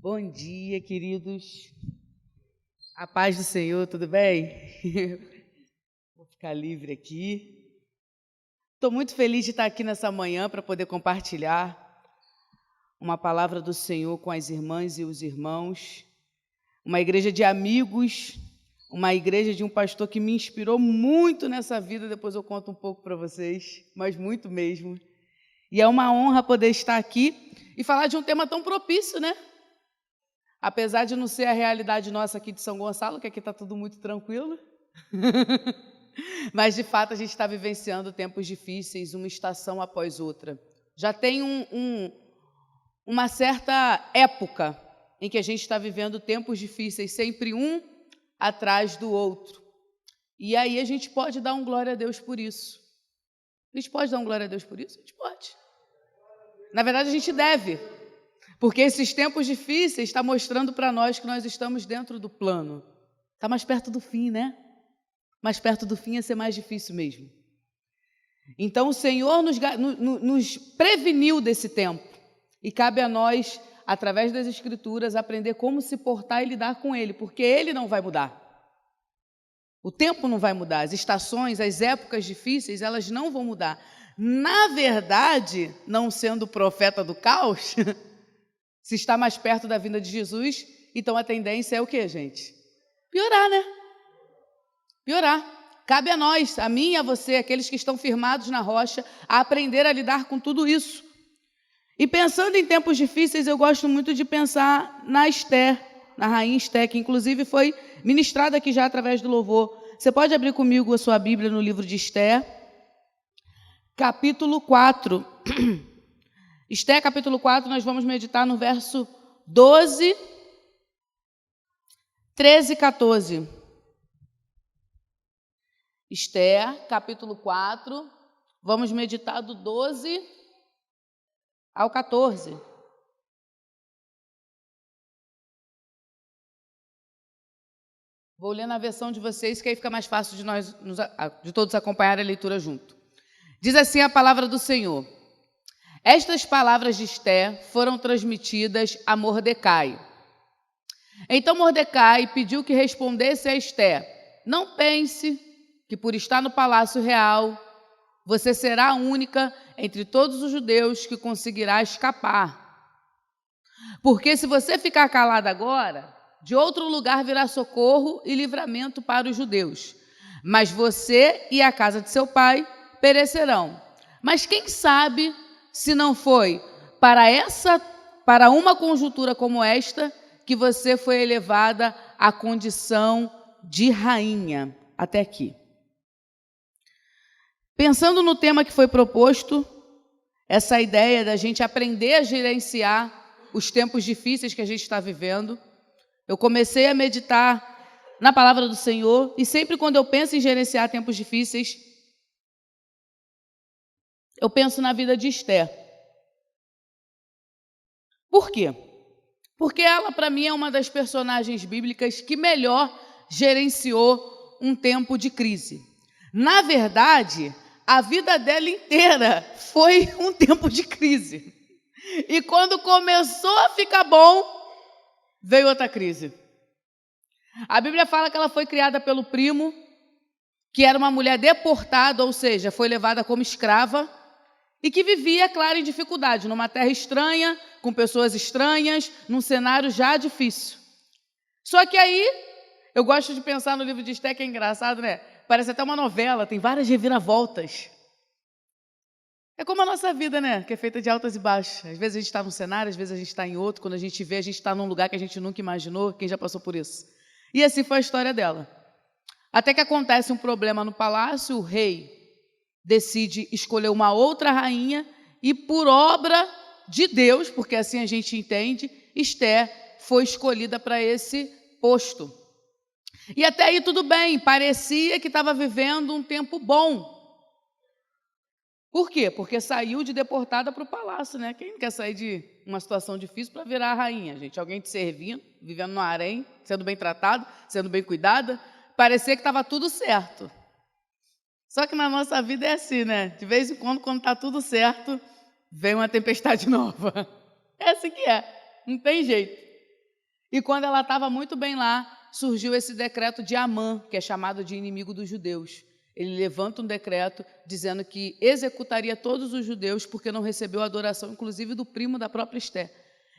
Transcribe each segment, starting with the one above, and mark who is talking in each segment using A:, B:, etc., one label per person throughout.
A: Bom dia, queridos. A paz do Senhor, tudo bem? Vou ficar livre aqui. Estou muito feliz de estar aqui nessa manhã para poder compartilhar uma palavra do Senhor com as irmãs e os irmãos. Uma igreja de amigos, uma igreja de um pastor que me inspirou muito nessa vida. Depois eu conto um pouco para vocês, mas muito mesmo. E é uma honra poder estar aqui e falar de um tema tão propício, né? Apesar de não ser a realidade nossa aqui de São Gonçalo, que aqui está tudo muito tranquilo, mas de fato a gente está vivenciando tempos difíceis, uma estação após outra. Já tem uma certa época em que a gente está vivendo tempos difíceis, sempre um atrás do outro. E aí a gente pode dar um glória a Deus por isso. A gente pode dar um glória a Deus por isso? A gente pode. Na verdade, a gente deve. Porque esses tempos difíceis estão mostrando para nós que nós estamos dentro do plano. Está mais perto do fim, né? Mais perto do fim ia ser mais difícil mesmo. Então, o Senhor nos preveniu desse tempo. E cabe a nós, através das Escrituras, aprender como se portar e lidar com ele. Porque ele não vai mudar. O tempo não vai mudar. As estações, as épocas difíceis, elas não vão mudar. Na verdade, não sendo profeta do caos... Se está mais perto da vinda de Jesus, então a tendência é o quê, gente? Piorar, né? Piorar. Cabe a nós, a mim e a você, aqueles que estão firmados na rocha, a aprender a lidar com tudo isso. E pensando em tempos difíceis, eu gosto muito de pensar na Esther, na rainha Esther, que inclusive foi ministrada aqui já através do louvor. Você pode abrir comigo a sua Bíblia no livro de Esther, capítulo 4. Esther, capítulo 4, nós vamos meditar no verso 12, 13 e 14. Esther, capítulo 4, vamos meditar do 12 ao 14. Vou ler na versão de vocês, que aí fica mais fácil de todos acompanhar a leitura junto. Diz assim a palavra do Senhor. Estas palavras de Esther foram transmitidas a Mordecai. Então Mordecai pediu que respondesse a Esther: não pense que por estar no palácio real, você será a única entre todos os judeus que conseguirá escapar. Porque se você ficar calada agora, de outro lugar virá socorro e livramento para os judeus. Mas você e a casa de seu pai perecerão. Mas quem sabe se não foi para uma conjuntura como esta que você foi elevada à condição de rainha. Até aqui. Pensando no tema que foi proposto, essa ideia da gente aprender a gerenciar os tempos difíceis que a gente está vivendo, eu comecei a meditar na palavra do Senhor e sempre quando eu penso em gerenciar tempos difíceis, eu penso na vida de Esther. Por quê? Porque ela, para mim, é uma das personagens bíblicas que melhor gerenciou um tempo de crise. Na verdade, a vida dela inteira foi um tempo de crise. E quando começou a ficar bom, veio outra crise. A Bíblia fala que ela foi criada pelo primo, que era uma mulher deportada, ou seja, foi levada como escrava, e que vivia, claro, em dificuldade, numa terra estranha, com pessoas estranhas, num cenário já difícil. Só que aí, eu gosto de pensar no livro de Esther, que é engraçado, né? Parece até uma novela, tem várias reviravoltas. É como a nossa vida, né? Que é feita de altas e baixas. Às vezes a gente está num cenário, às vezes a gente está em outro. Quando a gente vê, a gente está num lugar que a gente nunca imaginou. Quem já passou por isso? E assim foi a história dela. Até que acontece um problema no palácio, o rei decide escolher uma outra rainha e, por obra de Deus, porque assim a gente entende, Esther foi escolhida para esse posto. E até aí tudo bem, parecia que estava vivendo um tempo bom. Por quê? Porque saiu de deportada para o palácio, né? Quem não quer sair de uma situação difícil para virar a rainha, gente? Alguém te servindo, vivendo no harém, sendo bem tratado, sendo bem cuidada, parecia que estava tudo certo. Só que na nossa vida é assim, né? De vez em quando está tudo certo, vem uma tempestade nova. É assim que é, não tem jeito. E quando ela estava muito bem lá, surgiu esse decreto de Amã, que é chamado de inimigo dos judeus. Ele levanta um decreto dizendo que executaria todos os judeus porque não recebeu a adoração, inclusive do primo da própria Esther.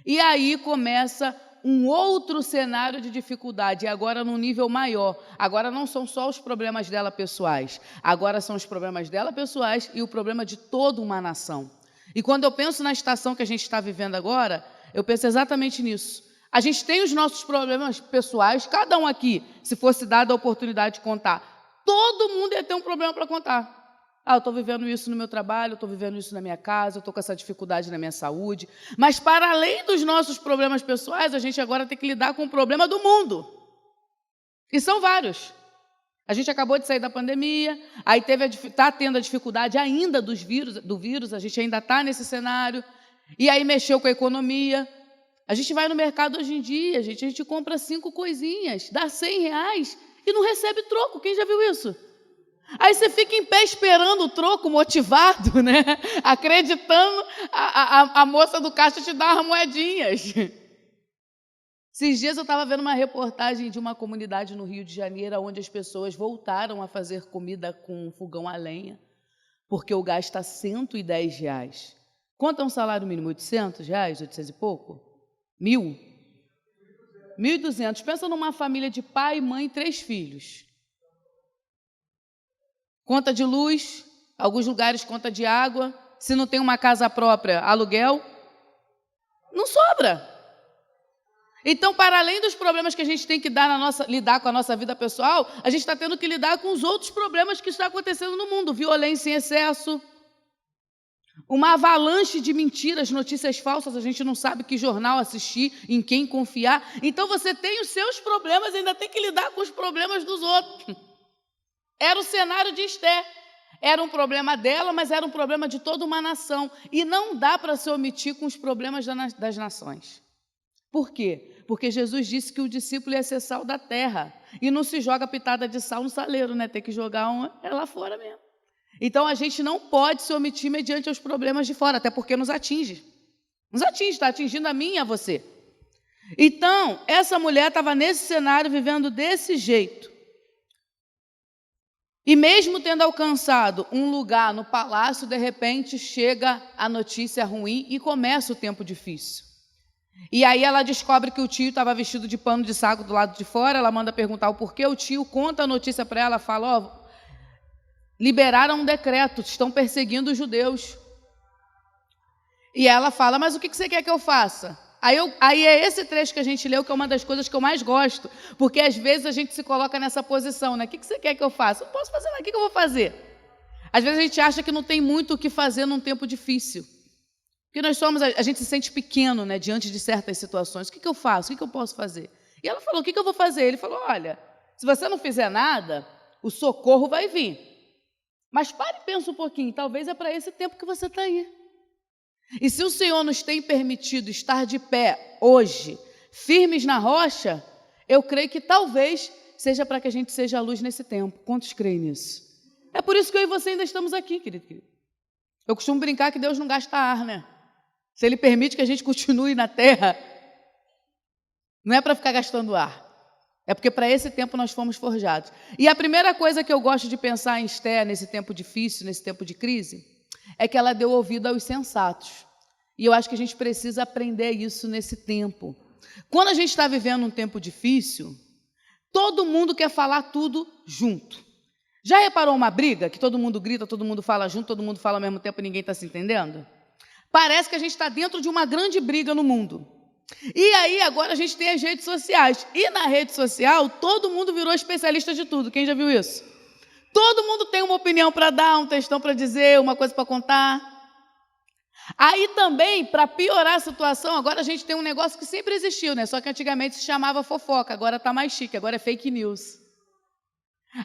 A: E aí começa um outro cenário de dificuldade, e agora num nível maior. Agora não são só os problemas dela pessoais, agora são os problemas dela pessoais e o problema de toda uma nação. E quando eu penso na estação que a gente está vivendo agora, eu penso exatamente nisso. A gente tem os nossos problemas pessoais, cada um aqui, se fosse dada a oportunidade de contar, todo mundo ia ter um problema para contar. Eu estou vivendo isso no meu trabalho, eu estou vivendo isso na minha casa, eu estou com essa dificuldade na minha saúde. Mas, para além dos nossos problemas pessoais, a gente agora tem que lidar com o problema do mundo. E são vários. A gente acabou de sair da pandemia, aí está tendo a dificuldade ainda do vírus, a gente ainda está nesse cenário, e aí mexeu com a economia. A gente vai no mercado hoje em dia, a gente compra 5 coisinhas, dá R$100 e não recebe troco. Quem já viu isso? Aí você fica em pé esperando o troco, motivado, né? Acreditando, a moça do caixa te dá umas moedinhas. Esses dias eu estava vendo uma reportagem de uma comunidade no Rio de Janeiro, onde as pessoas voltaram a fazer comida com fogão a lenha, porque o gás está R$110. Quanto é um salário mínimo? R$800? 800 e pouco? 1.000? 1.200. Pensa numa família de pai, mãe e 3 filhos. Conta de luz, alguns lugares conta de água. Se não tem uma casa própria, aluguel. Não sobra. Então, para além dos problemas que a gente tem que lidar com a nossa vida pessoal, a gente está tendo que lidar com os outros problemas que estão acontecendo no mundo. Violência em excesso, uma avalanche de mentiras, notícias falsas, a gente não sabe que jornal assistir, em quem confiar. Então, você tem os seus problemas e ainda tem que lidar com os problemas dos outros. Era o cenário de Esther. Era um problema dela, mas era um problema de toda uma nação. E não dá para se omitir com os problemas das nações. Por quê? Porque Jesus disse que o discípulo ia ser sal da terra. E não se joga pitada de sal no saleiro, né? Tem que jogar lá fora mesmo. Então, a gente não pode se omitir mediante os problemas de fora, até porque nos atinge. Nos atinge, está atingindo a mim e a você. Então, essa mulher estava nesse cenário, vivendo desse jeito. E mesmo tendo alcançado um lugar no palácio, de repente chega a notícia ruim e começa o tempo difícil. E aí ela descobre que o tio estava vestido de pano de saco do lado de fora, ela manda perguntar o porquê, o tio conta a notícia para ela, fala, liberaram um decreto, estão perseguindo os judeus. E ela fala, mas o que você quer que eu faça? Aí é esse trecho que a gente leu que é uma das coisas que eu mais gosto, porque às vezes a gente se coloca nessa posição, né? O que você quer que eu faça? Eu não posso fazer nada, o que eu vou fazer? Às vezes a gente acha que não tem muito o que fazer num tempo difícil. Porque a gente se sente pequeno, né, diante de certas situações. O que eu faço? O que eu posso fazer? E ela falou, o que eu vou fazer? Ele falou, olha, se você não fizer nada, o socorro vai vir. Mas pare e pensa um pouquinho, talvez é para esse tempo que você está aí. E se o Senhor nos tem permitido estar de pé hoje, firmes na rocha, eu creio que talvez seja para que a gente seja a luz nesse tempo. Quantos creem nisso? É por isso que eu e você ainda estamos aqui, querido. Eu costumo brincar que Deus não gasta ar, né? Se Ele permite que a gente continue na terra, não é para ficar gastando ar. É porque para esse tempo nós fomos forjados. E a primeira coisa que eu gosto de pensar em Esther, nesse tempo difícil, nesse tempo de crise, é que ela deu ouvido aos sensatos. E eu acho que a gente precisa aprender isso nesse tempo. Quando a gente está vivendo um tempo difícil, todo mundo quer falar tudo junto. Já reparou uma briga que todo mundo grita, todo mundo fala junto, todo mundo fala ao mesmo tempo e ninguém está se entendendo? Parece que a gente está dentro de uma grande briga no mundo. E aí agora a gente tem as redes sociais. E na rede social todo mundo virou especialista de tudo. Quem já viu isso? Todo mundo tem uma opinião para dar, um textão para dizer, uma coisa para contar. Aí também, para piorar a situação, agora a gente tem um negócio que sempre existiu, né? Só que antigamente se chamava fofoca, agora está mais chique, agora é fake news.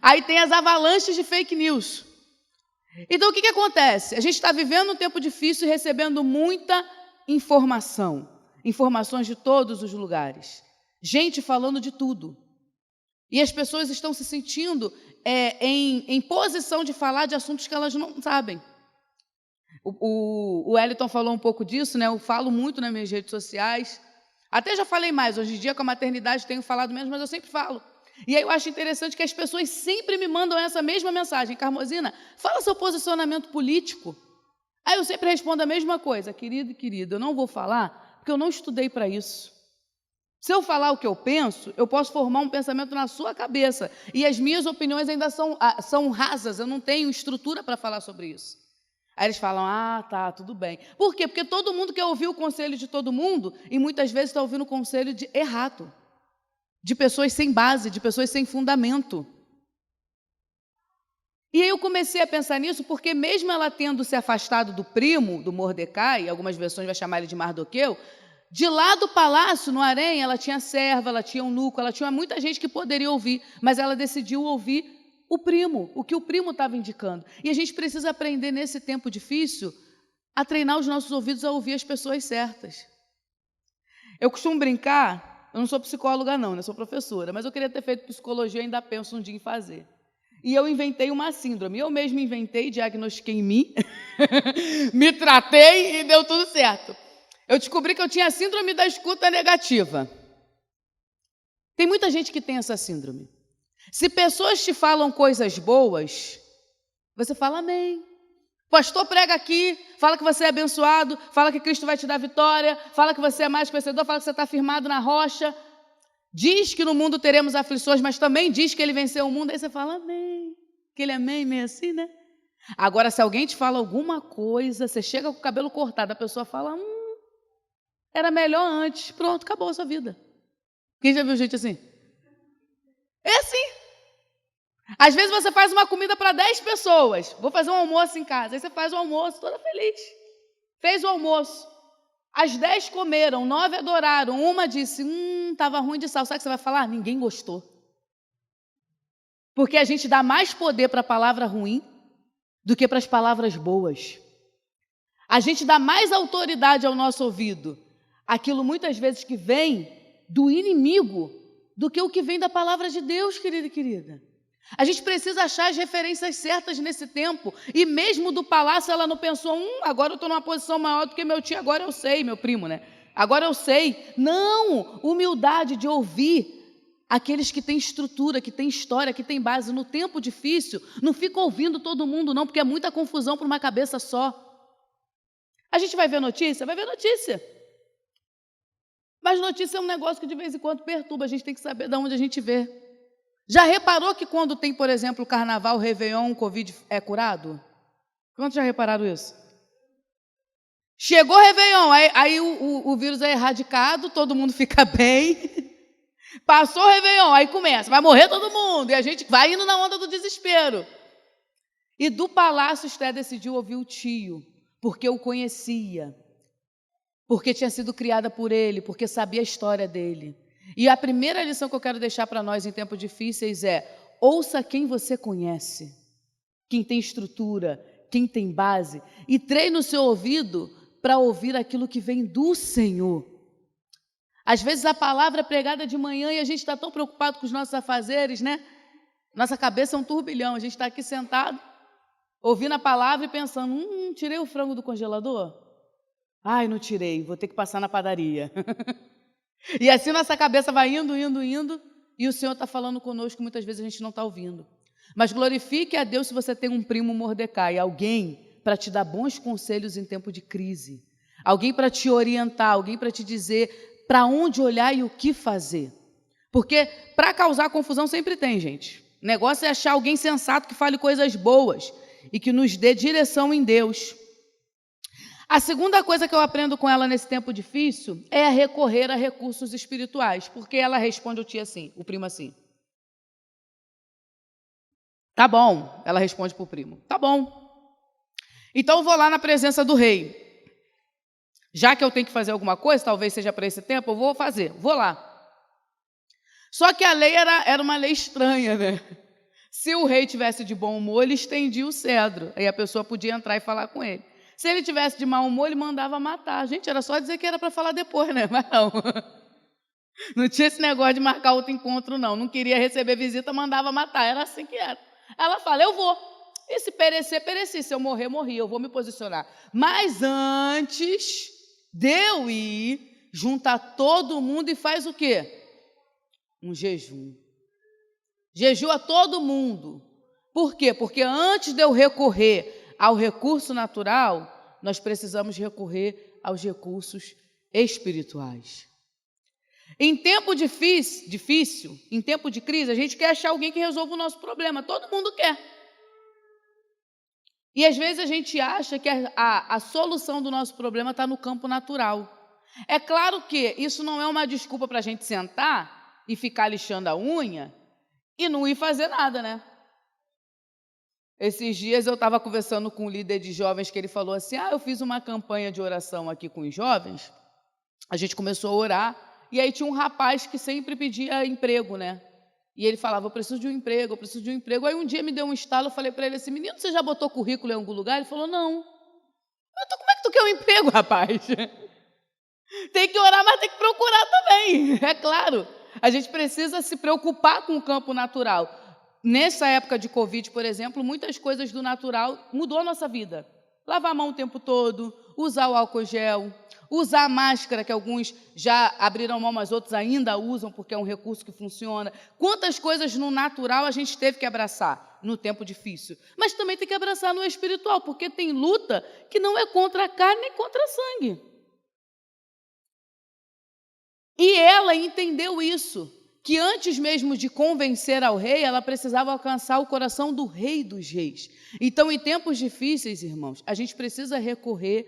A: Aí tem as avalanches de fake news. Então o que acontece? A gente está vivendo um tempo difícil e recebendo muita informação. Informações de todos os lugares. Gente falando de tudo. E as pessoas estão se sentindo em posição de falar de assuntos que elas não sabem. O Wellington falou um pouco disso, né? Eu falo muito nas minhas redes sociais. Até já falei mais, hoje em dia com a maternidade tenho falado menos, mas eu sempre falo. E aí eu acho interessante que as pessoas sempre me mandam essa mesma mensagem. Carmozina, fala seu posicionamento político. Aí eu sempre respondo a mesma coisa. Querido e querida, eu não vou falar porque eu não estudei para isso. Se eu falar o que eu penso, eu posso formar um pensamento na sua cabeça. E as minhas opiniões ainda são rasas, eu não tenho estrutura para falar sobre isso. Aí eles falam, tá, tudo bem. Por quê? Porque todo mundo quer ouvir o conselho de todo mundo e muitas vezes está ouvindo o conselho errado. De pessoas sem base, de pessoas sem fundamento. E aí eu comecei a pensar nisso porque mesmo ela tendo se afastado do primo, do Mordecai, algumas versões vai chamar ele de Mardoqueu, de lá do palácio, no harém, ela tinha serva, ela tinha eunuco, ela tinha muita gente que poderia ouvir, mas ela decidiu ouvir o primo, o que o primo estava indicando. E a gente precisa aprender nesse tempo difícil a treinar os nossos ouvidos a ouvir as pessoas certas. Eu costumo brincar, eu não sou psicóloga não, eu sou professora, mas eu queria ter feito psicologia e ainda penso um dia em fazer. E eu inventei uma síndrome, eu mesma inventei, diagnostiquei em mim, me tratei e deu tudo certo. Eu descobri que eu tinha a síndrome da escuta negativa. Tem muita gente que tem essa síndrome. Se pessoas te falam coisas boas, você fala amém. Pastor prega aqui, fala que você é abençoado, fala que Cristo vai te dar vitória, fala que você é mais vencedor, fala que você está firmado na rocha. Diz que no mundo teremos aflições, mas também diz que ele venceu o mundo. Aí você fala amém. Aquele amém meio assim, né? Agora, se alguém te fala alguma coisa, você chega com o cabelo cortado, a pessoa fala, era melhor antes. Pronto, acabou a sua vida. Quem já viu gente assim? É assim. Às vezes você faz uma comida para 10 pessoas. Vou fazer um almoço em casa. Aí você faz o almoço toda feliz. Fez o almoço. As 10 comeram, 9 adoraram. Uma disse, estava ruim de sal. Sabe o que você vai falar? Ninguém gostou. Porque a gente dá mais poder para a palavra ruim do que para as palavras boas. A gente dá mais autoridade ao nosso ouvido. Aquilo muitas vezes que vem do inimigo do que o que vem da palavra de Deus, querido e querida. A gente precisa achar as referências certas nesse tempo. E mesmo do palácio ela não pensou, agora eu estou numa posição maior do que meu tio, agora eu sei, meu primo, né? Agora eu sei. Não, humildade de ouvir aqueles que têm estrutura, que têm história, que têm base. No tempo difícil, não fica ouvindo todo mundo não, porque é muita confusão para uma cabeça só. A gente vai ver notícia? Vai ver notícia. Mas notícia é um negócio que de vez em quando perturba, a gente tem que saber de onde a gente vê. Já reparou que quando tem, por exemplo, o carnaval, o Réveillon, o Covid é curado? Quantos já repararam isso? Chegou o Réveillon, aí o vírus é erradicado, todo mundo fica bem. Passou o Réveillon, aí começa, vai morrer todo mundo. E a gente vai indo na onda do desespero. E do palácio, Esther decidiu ouvir o tio, porque o conhecia. Porque tinha sido criada por ele, porque sabia a história dele. E a primeira lição que eu quero deixar para nós em tempos difíceis é: ouça quem você conhece, quem tem estrutura, quem tem base, e treine o seu ouvido para ouvir aquilo que vem do Senhor. Às vezes a palavra é pregada de manhã e a gente está tão preocupado com os nossos afazeres, né? Nossa cabeça é um turbilhão, a gente está aqui sentado, ouvindo a palavra e pensando, tirei o frango do congelador? Ai, não tirei, vou ter que passar na padaria. E assim nossa cabeça vai indo, e o Senhor está falando conosco, muitas vezes a gente não está ouvindo. Mas glorifique a Deus se você tem um primo Mordecai, alguém para te dar bons conselhos em tempo de crise, alguém para te orientar, alguém para te dizer para onde olhar e o que fazer. Porque para causar confusão sempre tem, gente. O negócio é achar alguém sensato que fale coisas boas e que nos dê direção em Deus. A segunda coisa que eu aprendo com ela nesse tempo difícil é recorrer a recursos espirituais, porque ela responde ao tio assim, o primo assim. Tá bom, ela responde para o primo. Tá bom. Então eu vou lá na presença do rei. Já que eu tenho que fazer alguma coisa, talvez seja para esse tempo, eu vou fazer, vou lá. Só que a lei era uma lei estranha, né? Se o rei tivesse de bom humor, ele estendia o cedro, aí a pessoa podia entrar e falar com ele. Se ele tivesse de mau humor, ele mandava matar. Gente, era só dizer que era para falar depois, né? Mas não. Não tinha esse negócio de marcar outro encontro, não. Não queria receber visita, mandava matar. Era assim que era. Ela fala, eu vou. E se perecer, pereci. Se eu morrer, morri. Eu vou me posicionar. Mas antes de eu ir, junta todo mundo e faz o quê? Um jejum. Jejua todo mundo. Por quê? Porque antes de eu recorrer ao recurso natural, nós precisamos recorrer aos recursos espirituais. Em tempo difícil, em tempo de crise, a gente quer achar alguém que resolva o nosso problema. Todo mundo quer. E às vezes a gente acha que a solução do nosso problema está no campo natural. É claro que isso não é uma desculpa para a gente sentar e ficar lixando a unha e não ir fazer nada, né? Esses dias eu estava conversando com um líder de jovens que ele falou assim, eu fiz uma campanha de oração aqui com os jovens, a gente começou a orar, e aí tinha um rapaz que sempre pedia emprego, né? E ele falava, eu preciso de um emprego, eu preciso de um emprego. Aí um dia me deu um estalo, eu falei para ele assim, menino, você já botou currículo em algum lugar? Ele falou, não. Então como é que tu quer um emprego, rapaz? Tem que orar, mas tem que procurar também, é claro. A gente precisa se preocupar com o campo natural. Nessa época de Covid, por exemplo, muitas coisas do natural mudou a nossa vida. Lavar a mão o tempo todo, usar o álcool gel, usar a máscara, que alguns já abriram mão, mas outros ainda usam, porque é um recurso que funciona. Quantas coisas no natural a gente teve que abraçar no tempo difícil. Mas também tem que abraçar no espiritual, porque tem luta que não é contra a carne nem contra a sangue. E ela entendeu isso, que antes mesmo de convencer ao rei, ela precisava alcançar o coração do rei dos reis. Então, em tempos difíceis, irmãos, a gente precisa recorrer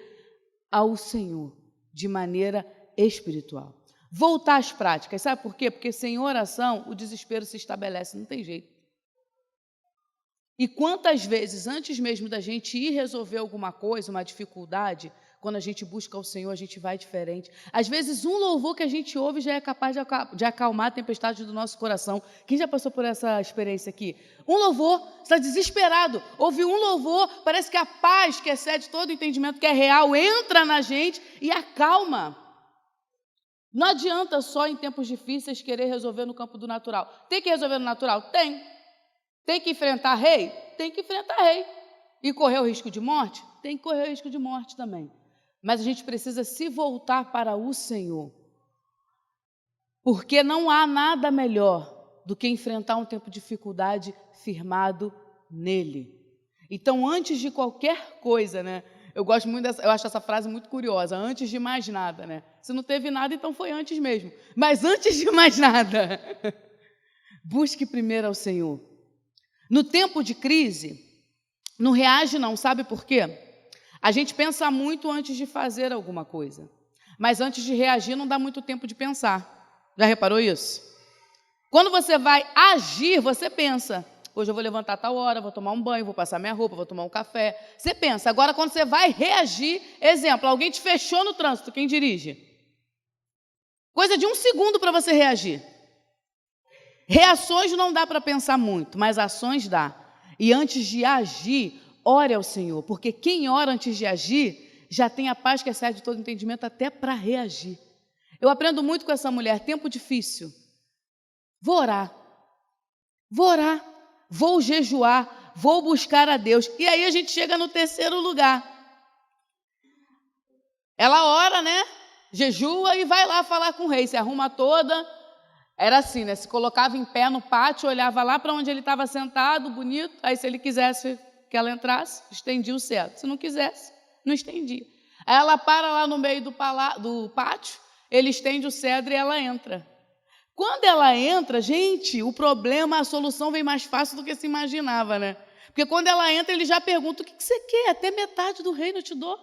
A: ao Senhor de maneira espiritual. Voltar às práticas, sabe por quê? Porque sem oração o desespero se estabelece, não tem jeito. E quantas vezes, antes mesmo da gente ir resolver alguma coisa, uma dificuldade, quando a gente busca o Senhor, a gente vai diferente. Às vezes, um louvor que a gente ouve já é capaz de acalmar a tempestade do nosso coração. Quem já passou por essa experiência aqui? Um louvor, você está desesperado, ouve um louvor, parece que a paz que excede todo o entendimento, que é real, entra na gente e acalma. Não adianta só em tempos difíceis querer resolver no campo do natural. Tem que resolver no natural? Tem. Tem que enfrentar rei? Tem que enfrentar rei. E correr o risco de morte? Tem que correr o risco de morte também. Mas a gente precisa se voltar para o Senhor. Porque não há nada melhor do que enfrentar um tempo de dificuldade firmado nele. Então, antes de qualquer coisa, né? Eu gosto muito eu acho essa frase muito curiosa, antes de mais nada, né? Se não teve nada, então foi antes mesmo. Mas antes de mais nada, busque primeiro ao Senhor. No tempo de crise, não reage não, sabe por quê? A gente pensa muito antes de fazer alguma coisa, mas antes de reagir não dá muito tempo de pensar. Já reparou isso? Quando você vai agir, você pensa, hoje eu vou levantar a tal hora, vou tomar um banho, vou passar minha roupa, vou tomar um café. Você pensa. Agora, quando você vai reagir, exemplo, alguém te fechou no trânsito, quem dirige? Coisa de 1 segundo para você reagir. Reações não dá para pensar muito, mas ações dá. E antes de agir, ore ao Senhor, porque quem ora antes de agir, já tem a paz que excede todo entendimento até para reagir. Eu aprendo muito com essa mulher, tempo difícil. Vou orar, vou jejuar, vou buscar a Deus. E aí a gente chega no terceiro lugar. Ela ora, né? Jejua e vai lá falar com o rei, se arruma toda. Era assim, né? Se colocava em pé no pátio, olhava lá para onde ele estava sentado, bonito. Aí se ele quisesse que ela entrasse, estendia o cetro. Se não quisesse, não estendia. Aí ela para lá no meio do pátio, ele estende o cedro e ela entra. Quando ela entra, gente, o problema, a solução vem mais fácil do que se imaginava, né? Porque quando ela entra, ele já pergunta, o que você quer? Até metade do reino eu te dou.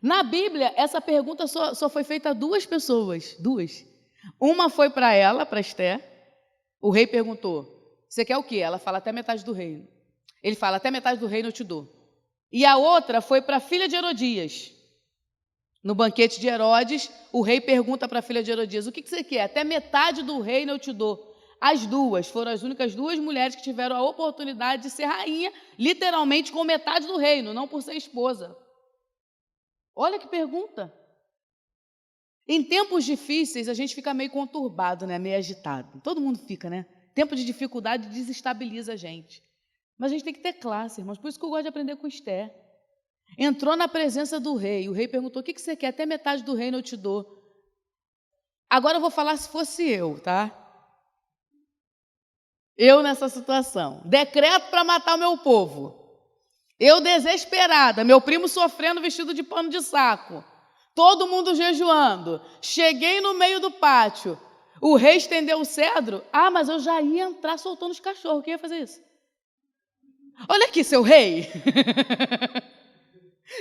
A: Na Bíblia, essa pergunta só foi feita a 2 pessoas, 2. Uma foi para ela, para Esté. O rei perguntou, você quer o quê? Ela fala, até metade do reino. Ele fala, até metade do reino eu te dou. E a outra foi para a filha de Herodias. No banquete de Herodes, o rei pergunta para a filha de Herodias, o que você quer? Até metade do reino eu te dou. As 2 foram as únicas 2 mulheres que tiveram a oportunidade de ser rainha, literalmente com metade do reino, não por ser esposa. Olha que pergunta. Em tempos difíceis, a gente fica meio conturbado, né? Meio agitado. Todo mundo fica, né? Tempo de dificuldade desestabiliza a gente. Mas a gente tem que ter classe, irmãos. Por isso que eu gosto de aprender com Esté. Entrou na presença do rei. O rei perguntou: o que você quer? Até metade do reino eu te dou. Agora eu vou falar se fosse eu, tá? Eu nessa situação. Decreto para matar o meu povo. Eu desesperada, meu primo sofrendo vestido de pano de saco. Todo mundo jejuando. Cheguei no meio do pátio. O rei estendeu o cedro. Ah, mas eu já ia entrar soltando os cachorros. Quem ia fazer isso? Olha aqui, seu rei.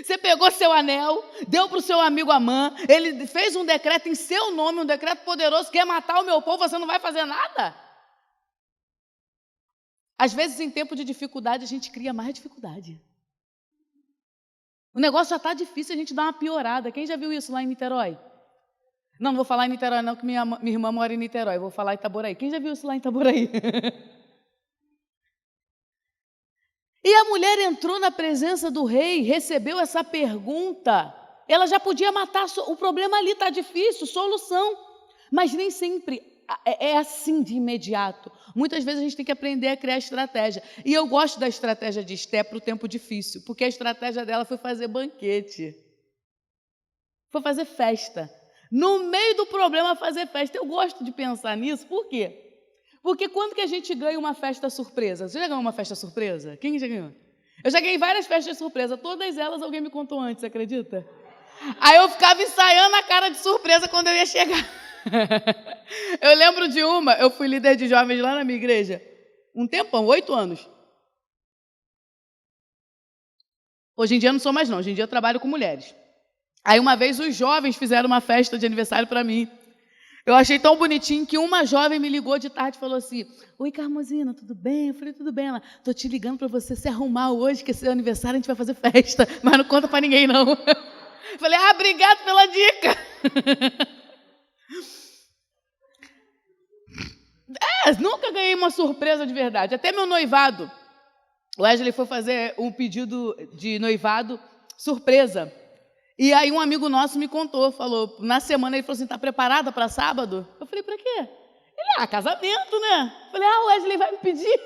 A: Você pegou seu anel, deu para o seu amigo Amã, ele fez um decreto em seu nome, um decreto poderoso, quer matar o meu povo, você não vai fazer nada? Às vezes, em tempo de dificuldade, a gente cria mais dificuldade. O negócio já está difícil, a gente dá uma piorada. Quem já viu isso lá em Niterói? Não vou falar em Niterói não, que minha irmã mora em Niterói, vou falar em Itaboraí. Quem já viu isso lá em Itaboraí? E a mulher entrou na presença do rei, recebeu essa pergunta. Ela já podia matar, o problema ali está difícil, solução. Mas nem sempre é assim de imediato. Muitas vezes a gente tem que aprender a criar estratégia. E eu gosto da estratégia de Esté para o tempo difícil, porque a estratégia dela foi fazer banquete. Foi fazer festa. No meio do problema, fazer festa. Eu gosto de pensar nisso, por quê? Porque quando que a gente ganha uma festa surpresa? Você já ganhou uma festa surpresa? Quem já ganhou? Eu já ganhei várias festas surpresa. Todas elas alguém me contou antes, você acredita? Aí eu ficava ensaiando a cara de surpresa quando eu ia chegar. Eu lembro de uma, eu fui líder de jovens lá na minha igreja. Um tempão, 8 anos. Hoje em dia eu não sou mais não, hoje em dia eu trabalho com mulheres. Aí uma vez os jovens fizeram uma festa de aniversário para mim. Eu achei tão bonitinho que uma jovem me ligou de tarde e falou assim: oi, Carmozina, tudo bem? Eu falei: tudo bem. Ela: tô te ligando para você se arrumar hoje, que é seu aniversário, a gente vai fazer festa, mas não conta para ninguém, não. Eu falei: ah, obrigado pela dica. Nunca ganhei uma surpresa de verdade. Até meu noivado, o Wesley foi fazer um pedido de noivado surpresa. E aí um amigo nosso me contou, falou, na semana ele falou assim: tá preparada para sábado? Eu falei: para quê? Ele: casamento, né? Eu falei: o Wesley vai me pedir.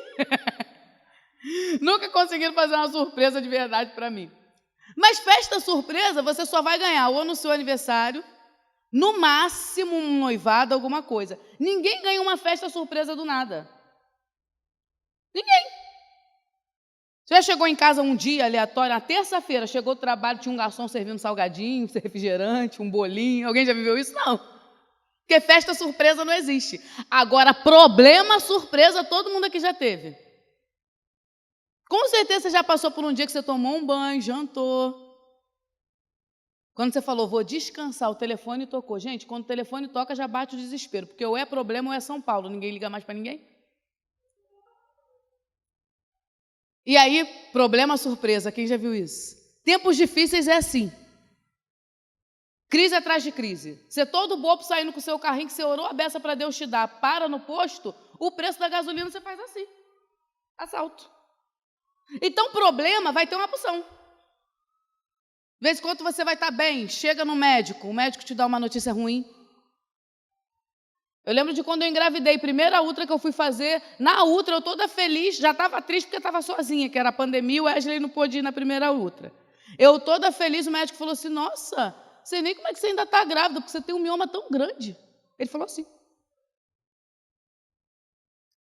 A: Nunca conseguiram fazer uma surpresa de verdade para mim. Mas festa surpresa você só vai ganhar ou no seu aniversário, no máximo um noivado, alguma coisa. Ninguém ganha uma festa surpresa do nada. Ninguém. Você já chegou em casa um dia aleatório, na terça-feira, chegou do trabalho, tinha um garçom servindo salgadinho, refrigerante, um bolinho. Alguém já viveu isso? Não. Porque festa surpresa não existe. Agora, problema surpresa, todo mundo aqui já teve. Com certeza você já passou por um dia que você tomou um banho, jantou. Quando você falou: vou descansar, o telefone tocou. Gente, quando o telefone toca, já bate o desespero, porque ou é problema ou é São Paulo. Ninguém liga mais para ninguém. E aí, problema surpresa, quem já viu isso? Tempos difíceis é assim. Crise atrás de crise. Você todo bobo saindo com o seu carrinho que você orou a beça para Deus te dar, para no posto, o preço da gasolina você faz assim. Assalto. Então, problema vai ter uma opção. De vez em quando você vai estar bem, chega no médico, o médico te dá uma notícia ruim. Eu lembro de quando eu engravidei, primeira ultra que eu fui fazer, na ultra eu toda feliz, já estava triste porque estava sozinha, que era a pandemia, o Wesley não pôde ir na primeira ultra. Eu toda feliz, o médico falou assim: nossa, sei nem como é que você ainda está grávida, porque você tem um mioma tão grande. Ele falou assim.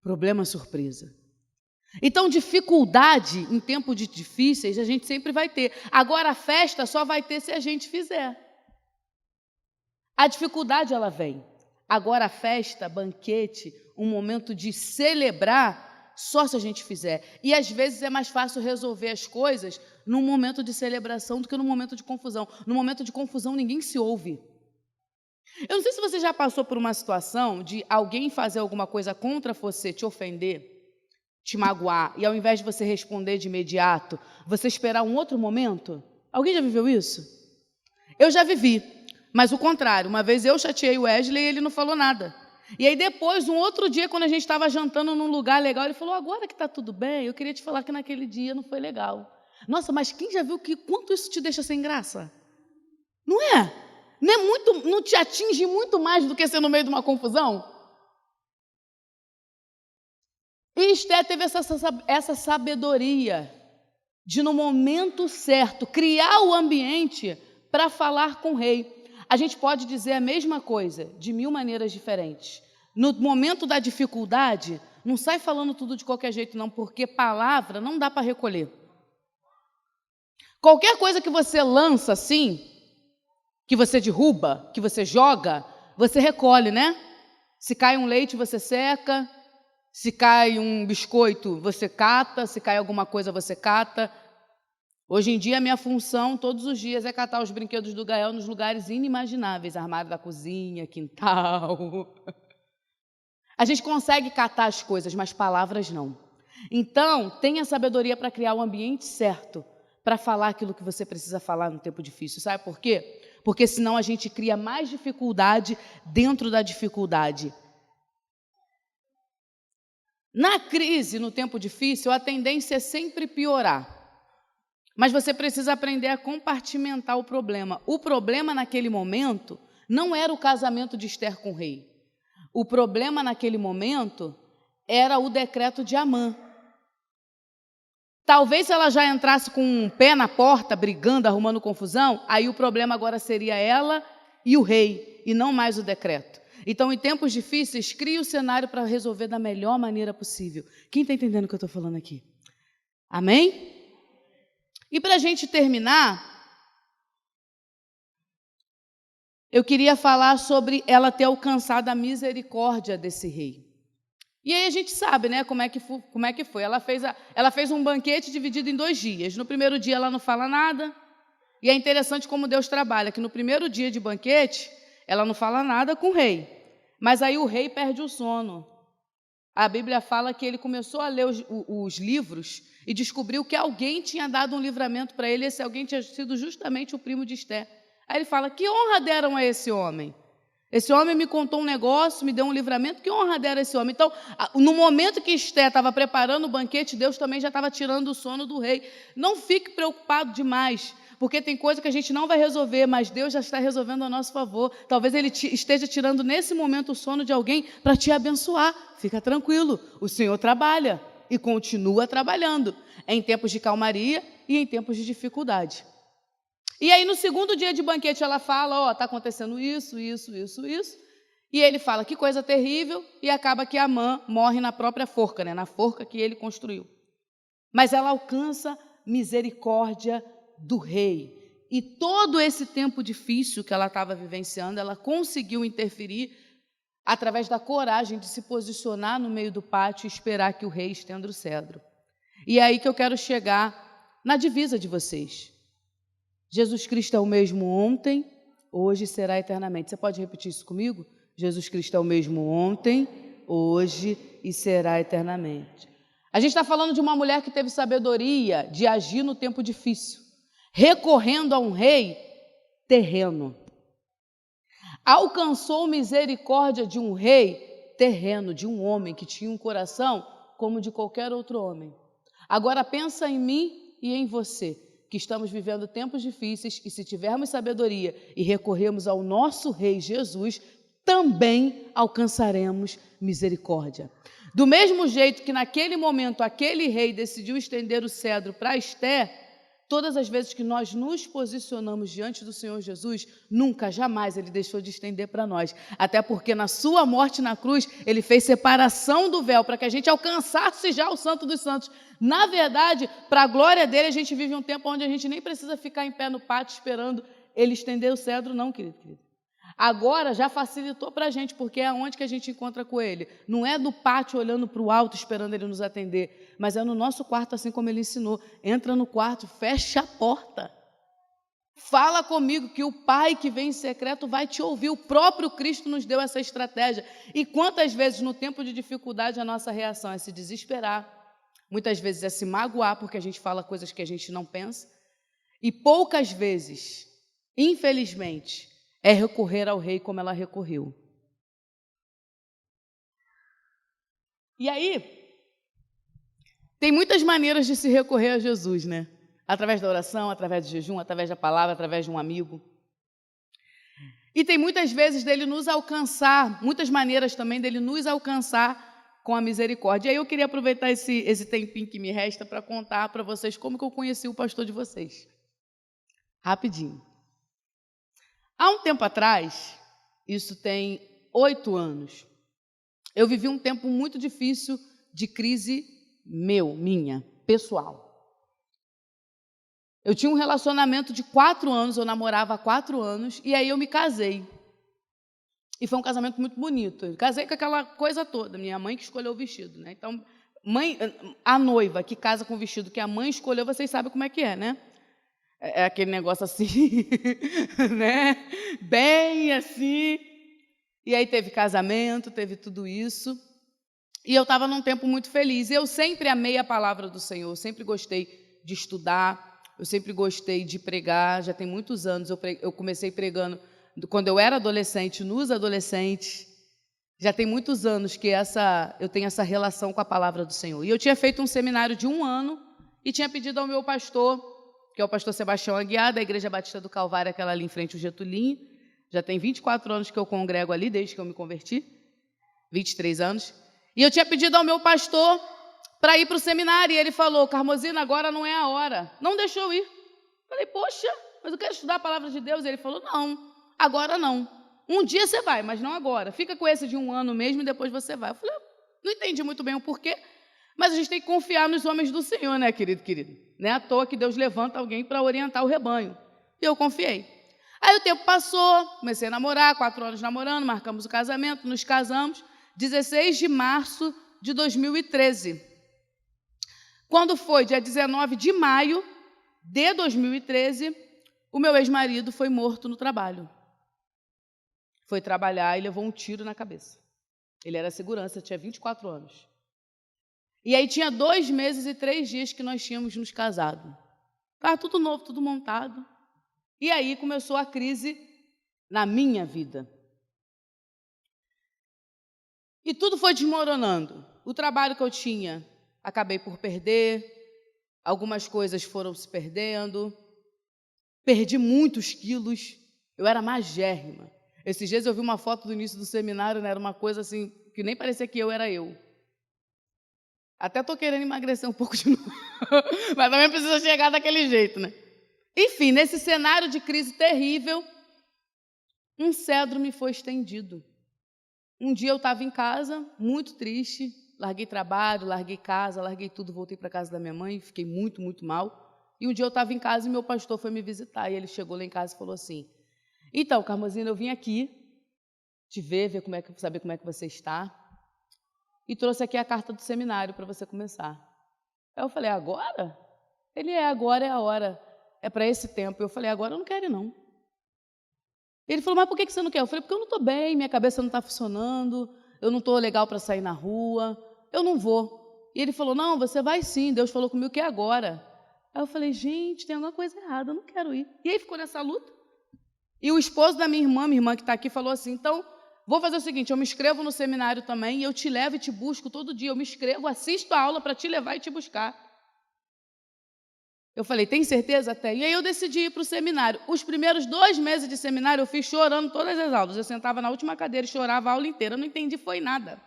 A: Problema surpresa. Então, dificuldade em tempos difíceis a gente sempre vai ter. Agora, a festa só vai ter se a gente fizer. A dificuldade, ela vem. Agora, a festa, banquete, um momento de celebrar, só se a gente fizer. E, às vezes, é mais fácil resolver as coisas num momento de celebração do que num momento de confusão. No momento de confusão, ninguém se ouve. Eu não sei se você já passou por uma situação de alguém fazer alguma coisa contra você, te ofender, te magoar, e ao invés de você responder de imediato, você esperar um outro momento? Alguém já viveu isso? Eu já vivi, mas o contrário. Uma vez eu chateei o Wesley e ele não falou nada. E aí depois, um outro dia, quando a gente estava jantando num lugar legal, ele falou: agora que está tudo bem, eu queria te falar que naquele dia não foi legal. Nossa, mas quem já viu que quanto isso te deixa sem graça? Não é? Não te atinge muito mais do que ser no meio de uma confusão? E Esté teve essa sabedoria de, no momento certo, criar o ambiente para falar com o rei. A gente pode dizer a mesma coisa de 1000 maneiras diferentes. No momento da dificuldade, não sai falando tudo de qualquer jeito, não, porque palavra não dá para recolher. Qualquer coisa que você lança assim, que você derruba, que você joga, você recolhe, né? Se cai um leite, você seca. Se cai um biscoito, você cata. Se cai alguma coisa, você cata. Hoje em dia, a minha função, todos os dias, é catar os brinquedos do Gael nos lugares inimagináveis. Armário da cozinha, quintal. A gente consegue catar as coisas, mas palavras não. Então, tenha sabedoria para criar o ambiente certo, para falar aquilo que você precisa falar no tempo difícil. Sabe por quê? Porque senão a gente cria mais dificuldade dentro da dificuldade. Na crise, no tempo difícil, a tendência é sempre piorar. Mas você precisa aprender a compartimentar o problema. O problema naquele momento não era o casamento de Esther com o rei. O problema naquele momento era o decreto de Amã. Talvez se ela já entrasse com um pé na porta, brigando, arrumando confusão, aí o problema agora seria ela e o rei, e não mais o decreto. Então, em tempos difíceis, crie o cenário para resolver da melhor maneira possível. Quem está entendendo o que eu estou falando aqui? Amém? E para a gente terminar, eu queria falar sobre ela ter alcançado a misericórdia desse rei. E aí a gente sabe, né, como é que foi. Ela fez um banquete dividido em 2 dias. No primeiro dia ela não fala nada. E é interessante como Deus trabalha, que no primeiro dia de banquete, ela não fala nada com o rei. Mas aí o rei perde o sono. A Bíblia fala que ele começou a ler os livros e descobriu que alguém tinha dado um livramento para ele, e esse alguém tinha sido justamente o primo de Esther. Aí ele fala, que honra deram a esse homem? Esse homem me contou um negócio, me deu um livramento, que honra deram a esse homem? Então, no momento que Esther estava preparando o banquete, Deus também já estava tirando o sono do rei. Não fique preocupado demais, porque tem coisa que a gente não vai resolver, mas Deus já está resolvendo a nosso favor. Talvez Ele esteja tirando nesse momento o sono de alguém para te abençoar. Fica tranquilo, o Senhor trabalha e continua trabalhando em tempos de calmaria e em tempos de dificuldade. E aí, no segundo dia de banquete, ela fala, está acontecendo isso. E ele fala, que coisa terrível, e acaba que Amã morre na própria forca, né? Na forca que ele construiu. Mas ela alcança misericórdia do rei. E todo esse tempo difícil que ela estava vivenciando, ela conseguiu interferir através da coragem de se posicionar no meio do pátio e esperar que o rei estenda o cedro. E é aí que eu quero chegar na divisa de vocês. Jesus Cristo é o mesmo ontem, hoje e será eternamente. Você pode repetir isso comigo? Jesus Cristo é o mesmo ontem, hoje e será eternamente. A gente está falando de uma mulher que teve sabedoria de agir no tempo difícil, recorrendo a um rei terreno. Alcançou misericórdia de um rei terreno, de um homem que tinha um coração como de qualquer outro homem. Agora pensa em mim e em você, que estamos vivendo tempos difíceis, e se tivermos sabedoria e recorrermos ao nosso Rei Jesus, também alcançaremos misericórdia. Do mesmo jeito que naquele momento aquele rei decidiu estender o cedro para Esther, todas as vezes que nós nos posicionamos diante do Senhor Jesus, nunca, jamais Ele deixou de estender para nós. Até porque na sua morte na cruz, Ele fez separação do véu para que a gente alcançasse já o Santo dos Santos. Na verdade, para a glória dEle, a gente vive um tempo onde a gente nem precisa ficar em pé no pátio esperando Ele estender o cedro, não, querido. Agora já facilitou para a gente, porque é onde que a gente encontra com Ele. Não é no pátio olhando para o alto esperando Ele nos atender, mas é no nosso quarto, assim como Ele ensinou. Entra no quarto, fecha a porta. Fala comigo que o Pai que vem em secreto vai te ouvir. O próprio Cristo nos deu essa estratégia. E quantas vezes no tempo de dificuldade a nossa reação é se desesperar, muitas vezes é se magoar porque a gente fala coisas que a gente não pensa, e poucas vezes, infelizmente, é recorrer ao rei como ela recorreu. E aí, tem muitas maneiras de se recorrer a Jesus, né? Através da oração, através do jejum, através da palavra, através de um amigo. E tem muitas vezes dele nos alcançar, muitas maneiras também dele nos alcançar com a misericórdia. E aí eu queria aproveitar esse tempinho que me resta para contar para vocês como que eu conheci o pastor de vocês. Rapidinho. Há um tempo atrás, isso tem 8 anos, eu vivi um tempo muito difícil de crise minha, pessoal. Eu tinha um relacionamento de 4 anos, eu namorava há 4 anos, e aí eu me casei. E foi um casamento muito bonito. Eu casei com aquela coisa toda, minha mãe que escolheu o vestido, né? Então, a noiva que casa com o vestido que a mãe escolheu, vocês sabem como é que é, né? É aquele negócio assim, né? Bem assim. E aí teve casamento, teve tudo isso. E eu estava num tempo muito feliz. E eu sempre amei a palavra do Senhor, eu sempre gostei de estudar, eu sempre gostei de pregar. Já tem muitos anos, eu comecei pregando quando eu era adolescente, nos adolescentes. Já tem muitos anos que eu tenho essa relação com a palavra do Senhor. E eu tinha feito um seminário de 1 ano e tinha pedido ao meu pastor, que é o pastor Sebastião Aguiar, da Igreja Batista do Calvário, aquela ali em frente ao Getulinho. Já tem 24 anos que eu congrego ali, desde que eu me converti, 23 anos. E eu tinha pedido ao meu pastor para ir para o seminário, e ele falou: Carmozina, agora não é a hora. Não deixou eu ir. Falei: poxa, mas eu quero estudar a palavra de Deus. E ele falou: não, agora não. Um dia você vai, mas não agora. Fica com esse de 1 ano mesmo e depois você vai. Eu falei: não entendi muito bem o porquê, mas a gente tem que confiar nos homens do Senhor, né, querido? Não é à toa que Deus levanta alguém para orientar o rebanho. E eu confiei. Aí o tempo passou, comecei a namorar, 4 anos namorando, marcamos o casamento, nos casamos, 16 de março de 2013. Quando foi dia 19 de maio de 2013, o meu ex-marido foi morto no trabalho. Foi trabalhar e levou um tiro na cabeça. Ele era segurança, tinha 24 anos. E aí tinha 2 meses e 3 dias que nós tínhamos nos casado. Estava tudo novo, tudo montado. E aí começou a crise na minha vida. E tudo foi desmoronando. O trabalho que eu tinha, acabei por perder. Algumas coisas foram se perdendo. Perdi muitos quilos. Eu era magérrima. Esses dias eu vi uma foto do início do seminário, né? Era uma coisa assim, que nem parecia que eu era eu. Até estou querendo emagrecer um pouco de novo. Mas também precisa chegar daquele jeito, né? Enfim, nesse cenário de crise terrível, um cedro me foi estendido. Um dia eu estava em casa, muito triste, larguei trabalho, larguei casa, larguei tudo, voltei para a casa da minha mãe, fiquei muito, muito mal. E um dia eu estava em casa e meu pastor foi me visitar, e ele chegou lá em casa e falou assim: então, Carmozina, eu vim aqui te ver saber como é que você está, e trouxe aqui a carta do seminário para você começar. Aí eu falei: agora? Ele: agora é a hora. É para esse tempo. Eu falei: agora eu não quero ir, não. Ele falou: mas por que você não quer? Eu falei: porque eu não estou bem, minha cabeça não está funcionando, eu não estou legal para sair na rua, eu não vou. E ele falou: não, você vai sim, Deus falou comigo que é agora. Aí eu falei: gente, tem alguma coisa errada, eu não quero ir. E aí ficou nessa luta. E o esposo da minha irmã que está aqui, falou assim: então, vou fazer o seguinte, eu me inscrevo no seminário também, e eu te levo e te busco todo dia. Eu me inscrevo, assisto a aula para te levar e te buscar. Eu falei: tem certeza? Tem. E aí eu decidi ir para o seminário. Os primeiros 2 meses de seminário eu fiz chorando todas as aulas. Eu sentava na última cadeira e chorava a aula inteira. Eu não entendi foi nada.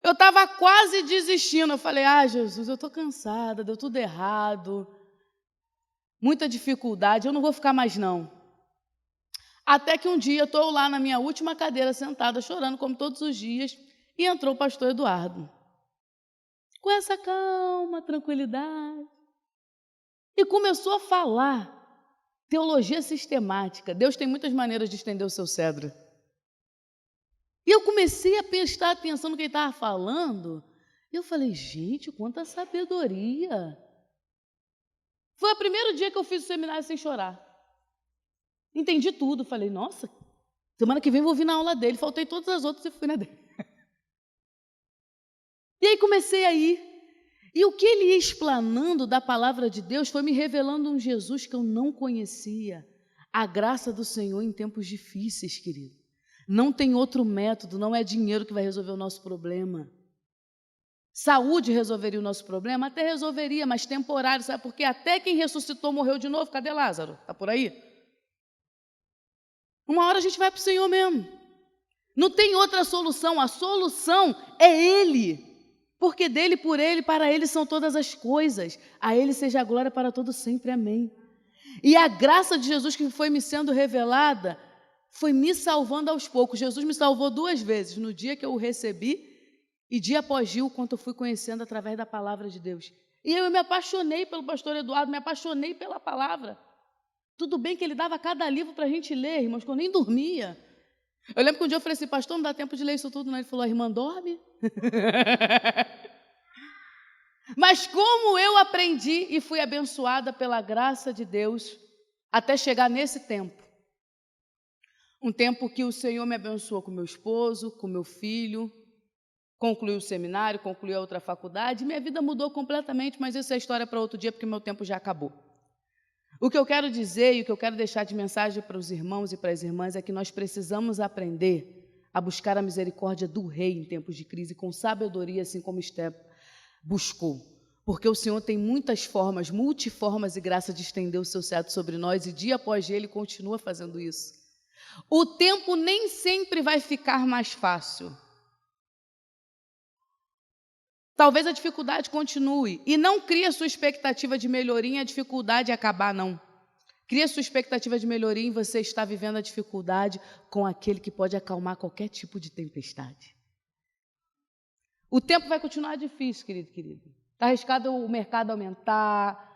A: Eu estava quase desistindo. Eu falei: Jesus, eu estou cansada, deu tudo errado. Muita dificuldade, eu não vou ficar mais não. Até que um dia eu estou lá na minha última cadeira sentada, chorando como todos os dias, e entrou o pastor Eduardo. Com essa calma, tranquilidade. E começou a falar teologia sistemática. Deus tem muitas maneiras de estender o seu cedro. E eu comecei a prestar atenção no que ele estava falando. E eu falei: gente, quanta sabedoria. Foi o primeiro dia que eu fiz o seminário sem chorar. Entendi tudo. Falei: nossa, semana que vem vou vir na aula dele. Faltei todas as outras e fui na dele. E aí comecei a ir. E o que ele ia explanando da palavra de Deus foi me revelando um Jesus que eu não conhecia. A graça do Senhor em tempos difíceis, querido. Não tem outro método, não é dinheiro que vai resolver o nosso problema. Saúde resolveria o nosso problema? Até resolveria, mas temporário, sabe por quê? Até quem ressuscitou morreu de novo. Cadê Lázaro? Está por aí? Uma hora a gente vai para o Senhor mesmo. Não tem outra solução, a solução é Ele. Porque dele, por Ele, para Ele são todas as coisas. A Ele seja a glória para todo sempre. Amém. E a graça de Jesus que foi me sendo revelada, foi me salvando aos poucos. Jesus me salvou 2 vezes, no dia que eu o recebi e dia após dia, o quanto eu fui conhecendo através da palavra de Deus. E eu me apaixonei pelo pastor Eduardo, me apaixonei pela palavra. Tudo bem que ele dava cada livro para a gente ler, irmãos, que eu nem dormia. Eu lembro que um dia eu falei assim, pastor, não dá tempo de ler isso tudo, não. Ele falou, a irmã dorme? Mas como eu aprendi e fui abençoada pela graça de Deus até chegar nesse tempo. Um tempo que o Senhor me abençoou com meu esposo, com meu filho, concluiu o seminário, concluiu a outra faculdade, minha vida mudou completamente, mas isso é história para outro dia, porque meu tempo já acabou. O que eu quero dizer e o que eu quero deixar de mensagem para os irmãos e para as irmãs é que nós precisamos aprender a buscar a misericórdia do Rei em tempos de crise, com sabedoria, assim como Esté buscou. Porque o Senhor tem muitas formas, multiformas e graça de estender o seu cetro sobre nós, e dia após dia Ele continua fazendo isso. O tempo nem sempre vai ficar mais fácil. Talvez a dificuldade continue. E não crie a sua expectativa de melhoria em a dificuldade acabar, não. Crie a sua expectativa de melhoria em você estar vivendo a dificuldade com aquele que pode acalmar qualquer tipo de tempestade. O tempo vai continuar difícil, querido. Está arriscado o mercado aumentar,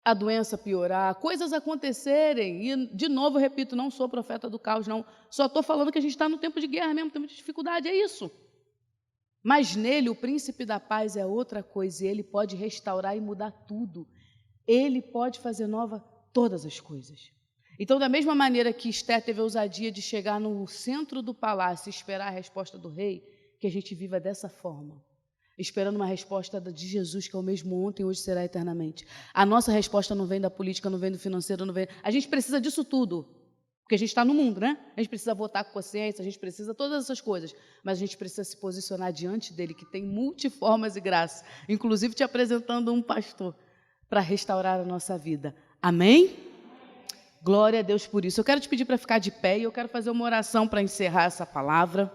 A: a doença piorar, coisas acontecerem. E, de novo, repito, não sou profeta do caos, não. Só estou falando que a gente está no tempo de guerra mesmo, tempo de dificuldade, é isso. Mas nele, o príncipe da paz é outra coisa, e ele pode restaurar e mudar tudo. Ele pode fazer nova todas as coisas. Então, da mesma maneira que Esté teve a ousadia de chegar no centro do palácio e esperar a resposta do rei, que a gente viva dessa forma, esperando uma resposta de Jesus, que é o mesmo ontem e hoje será eternamente. A nossa resposta não vem da política, não vem do financeiro, não vem... A gente precisa disso tudo. Porque a gente está no mundo, né? A gente precisa votar com consciência, a gente precisa todas essas coisas. Mas a gente precisa se posicionar diante dele, que tem multiformas e graças. Inclusive te apresentando um pastor para restaurar a nossa vida. Amém? Glória a Deus por isso. Eu quero te pedir para ficar de pé e eu quero fazer uma oração para encerrar essa palavra.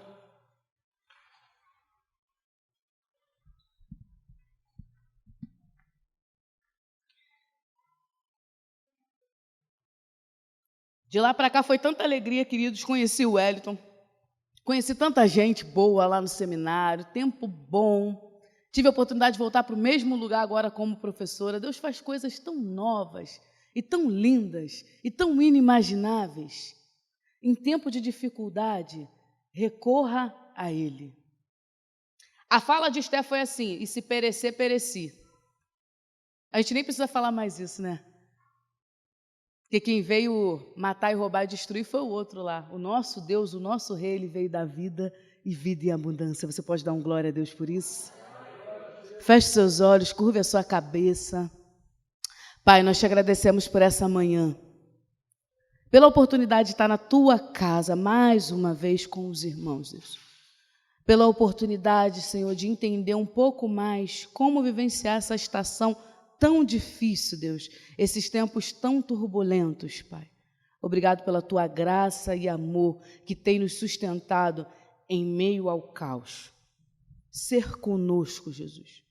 A: De lá para cá foi tanta alegria, queridos. Conheci o Wellington, conheci tanta gente boa lá no seminário, tempo bom. Tive a oportunidade de voltar para o mesmo lugar agora como professora. Deus faz coisas tão novas e tão lindas e tão inimagináveis. Em tempo de dificuldade, recorra a Ele. A fala de Esté foi assim, e se perecer, pereci. A gente nem precisa falar mais isso, né? Porque quem veio matar e roubar e destruir foi o outro lá. O nosso Deus, o nosso Rei, Ele veio dar vida e vida em abundância. Você pode dar um glória a Deus por isso? Feche seus olhos, curve a sua cabeça. Pai, nós te agradecemos por essa manhã, pela oportunidade de estar na tua casa mais uma vez com os irmãos, Deus. Pela oportunidade, Senhor, de entender um pouco mais como vivenciar essa estação tão difícil, Deus, esses tempos tão turbulentos, Pai. Obrigado pela tua graça e amor que tem nos sustentado em meio ao caos. Ser conosco, Jesus.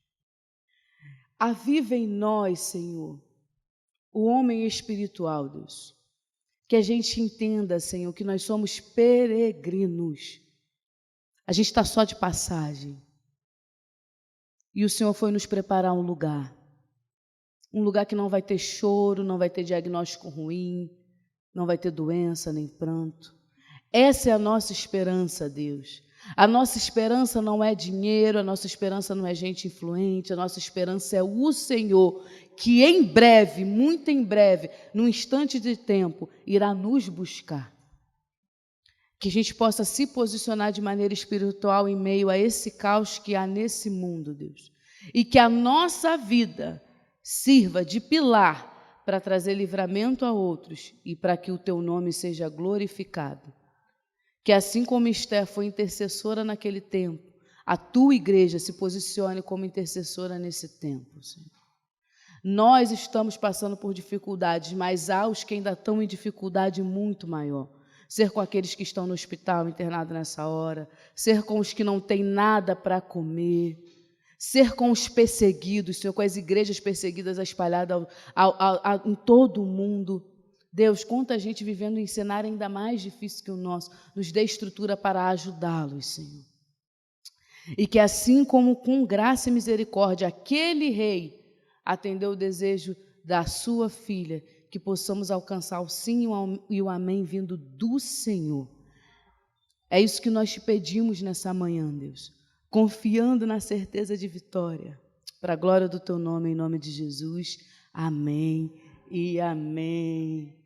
A: Aviva em nós, Senhor, o homem espiritual, Deus. Que a gente entenda, Senhor, que nós somos peregrinos. A gente está só de passagem. E o Senhor foi nos preparar um lugar que não vai ter choro, não vai ter diagnóstico ruim, não vai ter doença nem pranto. Essa é a nossa esperança, Deus. A nossa esperança não é dinheiro, a nossa esperança não é gente influente, a nossa esperança é o Senhor, que em breve, muito em breve, num instante de tempo, irá nos buscar. Que a gente possa se posicionar de maneira espiritual em meio a esse caos que há nesse mundo, Deus. E que a nossa vida sirva de pilar para trazer livramento a outros e para que o teu nome seja glorificado. Que assim como Esté foi intercessora naquele tempo, a tua igreja se posicione como intercessora nesse tempo, Senhor. Nós estamos passando por dificuldades, mas há os que ainda estão em dificuldade muito maior. ser com aqueles que estão no hospital internado nessa hora, ser com os que não têm nada para comer, ser com os perseguidos, Senhor, com as igrejas perseguidas espalhadas em todo o mundo. Deus, quanta gente vivendo em cenário ainda mais difícil que o nosso, nos dê estrutura para ajudá-los, Senhor. E que assim como com graça e misericórdia aquele rei atendeu o desejo da sua filha, que possamos alcançar o sim e o amém vindo do Senhor. É isso que nós te pedimos nessa manhã, Deus, confiando na certeza de vitória, para a glória do teu nome, em nome de Jesus. Amém e amém.